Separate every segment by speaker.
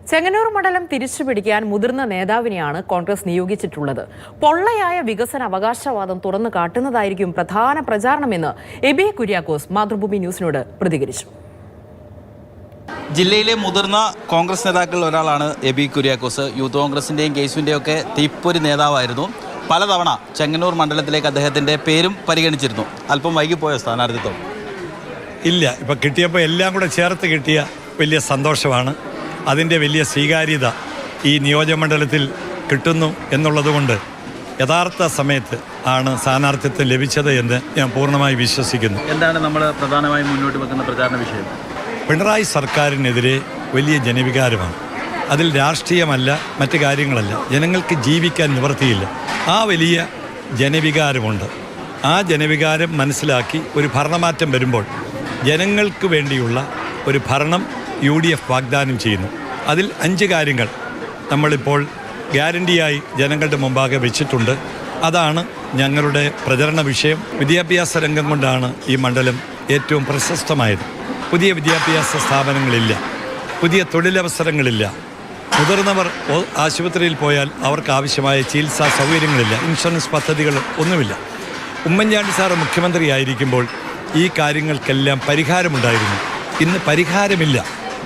Speaker 1: ചെങ്ങന്നൂർ മണ്ഡലം തിരിച്ചുപിടിക്കാൻ മുതിർന്ന നേതാവിനെയാണ് കോൺഗ്രസ് നിയോഗിച്ചിട്ടുള്ളത്. പൊള്ളയായ വികസന അവകാശവാദം തുറന്നു കാട്ടുന്നതായിരിക്കും പ്രധാന പ്രചാരണമെന്ന് എബി കുര്യാക്കോസ് മാതൃഭൂമി ന്യൂസിനോട് പ്രതികരിച്ചു.
Speaker 2: ജില്ലയിലെ മുതിർന്ന കോൺഗ്രസ് നേതാക്കളിൽ ഒരാളാണ് എബി കുര്യാക്കോസ്. യൂത്ത് കോൺഗ്രസിൻ്റെയും കേസുവിൻ്റെയും ഒക്കെ തീപ്പൊരി നേതാവായിരുന്നു. പലതവണ ചെങ്ങന്നൂർ മണ്ഡലത്തിലേക്ക് അദ്ദേഹത്തിൻ്റെ പേരും പരിഗണിച്ചിരുന്നു. അല്പം വൈകിപ്പോയ സ്ഥാനാർത്ഥിത്വം
Speaker 3: ഇല്ല, ഇപ്പം കിട്ടിയപ്പോൾ എല്ലാം കൂടെ ചേർത്ത് കിട്ടിയ വലിയ സന്തോഷമാണ്. അതിൻ്റെ വലിയ സ്വീകാര്യത ഈ നിയോജകമണ്ഡലത്തിൽ കിട്ടുന്നു എന്നുള്ളതുകൊണ്ട് യഥാർത്ഥ സമയത്ത് ആണ് സ്ഥാനാർത്ഥിത്വം ലഭിച്ചത് എന്ന് ഞാൻ പൂർണ്ണമായി വിശ്വസിക്കുന്നു.
Speaker 2: എന്താണ് നമ്മൾ പ്രധാനമായും മുന്നോട്ട് വെക്കുന്ന പ്രചാരണ വിഷയം?
Speaker 3: പിണറായി സർക്കാരിനെതിരെ വലിയ ജനവികാരമാണ്. അതിൽ രാഷ്ട്രീയമല്ല, മറ്റു കാര്യങ്ങളല്ല. ജനങ്ങൾക്ക് ജീവിക്കാൻ നിവൃത്തിയില്ല. ആ വലിയ ജനവികാരമുണ്ട്. ആ ജനവികാരം മനസ്സിലാക്കി ഒരു ഭരണമാറ്റം വരുമ്പോൾ ജനങ്ങൾക്ക് വേണ്ടിയുള്ള ഒരു ഭരണം UDF വാഗ്ദാനം ചെയ്യുന്നു. അതിൽ 5 കാര്യങ്ങൾ നമ്മളിപ്പോൾ ഗ്യാരണ്ടിയായി ജനങ്ങളുടെ മുമ്പാകെ വെച്ചിട്ടുണ്ട്. അതാണ് ഞങ്ങളുടെ പ്രചരണ വിഷയം. വിദ്യാഭ്യാസ രംഗം കൊണ്ടാണ് ഈ മണ്ഡലം ഏറ്റവും പ്രശസ്തമായത്. പുതിയ വിദ്യാഭ്യാസ സ്ഥാപനങ്ങളില്ല, പുതിയ തൊഴിലവസരങ്ങളില്ല, മുതിർന്നവർ ആശുപത്രിയിൽ പോയാൽ അവർക്ക് ആവശ്യമായ ചികിത്സാ സൗകര്യങ്ങളില്ല, ഇൻഷുറൻസ് പദ്ധതികൾ ഒന്നുമില്ല. ഉമ്മൻചാണ്ടി സാറ് മുഖ്യമന്ത്രിയായിരിക്കുമ്പോൾ ഈ കാര്യങ്ങൾക്കെല്ലാം പരിഹാരമുണ്ടായിരുന്നു. ഇന്ന് പരിഹാരമില്ല.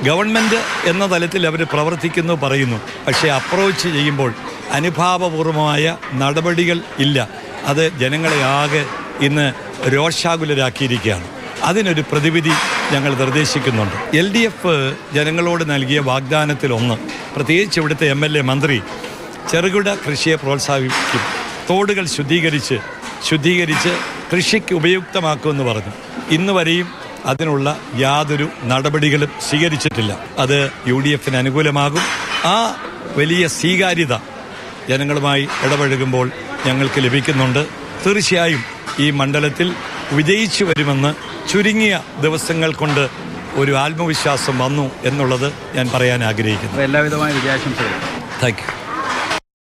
Speaker 3: ഗവൺമെൻറ് എന്ന തലത്തിൽ അവർ പ്രവർത്തിക്കുന്നു പറയുന്നു, പക്ഷേ അപ്രോച്ച് ചെയ്യുമ്പോൾ അനുഭാവപൂർവമായ നടപടികൾ ഇല്ല. അത് ജനങ്ങളെ ആകെ ഇന്ന് രോഷാകുലരാക്കിയിരിക്കുകയാണ്. അതിനൊരു പ്രതിവിധി ഞങ്ങൾ നിർദ്ദേശിക്കുന്നുണ്ട്. LDF ജനങ്ങളോട് നൽകിയ വാഗ്ദാനത്തിലൊന്ന്, പ്രത്യേകിച്ച് ഇവിടുത്തെ MLA മന്ത്രി ചെറുകിട കൃഷിയെ പ്രോത്സാഹിപ്പിക്കും, തോടുകൾ ശുദ്ധീകരിച്ച് കൃഷിക്ക് ഉപയുക്തമാക്കുമെന്ന് പറഞ്ഞു. ഇന്ന് വരെയും അതിനുള്ള യാതൊരു നടപടികളും സ്വീകരിച്ചിട്ടില്ല. അത് UDFന് അനുകൂലമാകും. ആ വലിയ സ്വീകാര്യത ജനങ്ങളുമായി ഇടപഴകുമ്പോൾ ഞങ്ങൾക്ക് ലഭിക്കുന്നുണ്ട്. തീർച്ചയായും ഈ മണ്ഡലത്തിൽ വിജയിച്ചു വരുമെന്ന് ചുരുങ്ങിയ ദിവസങ്ങൾ കൊണ്ട് ഒരു ആത്മവിശ്വാസം വന്നു എന്നുള്ളത് ഞാൻ പറയാൻ ആഗ്രഹിക്കുന്നു.
Speaker 2: എല്ലാവിധമായ വിജയാശംസകൾ.
Speaker 3: Thank you.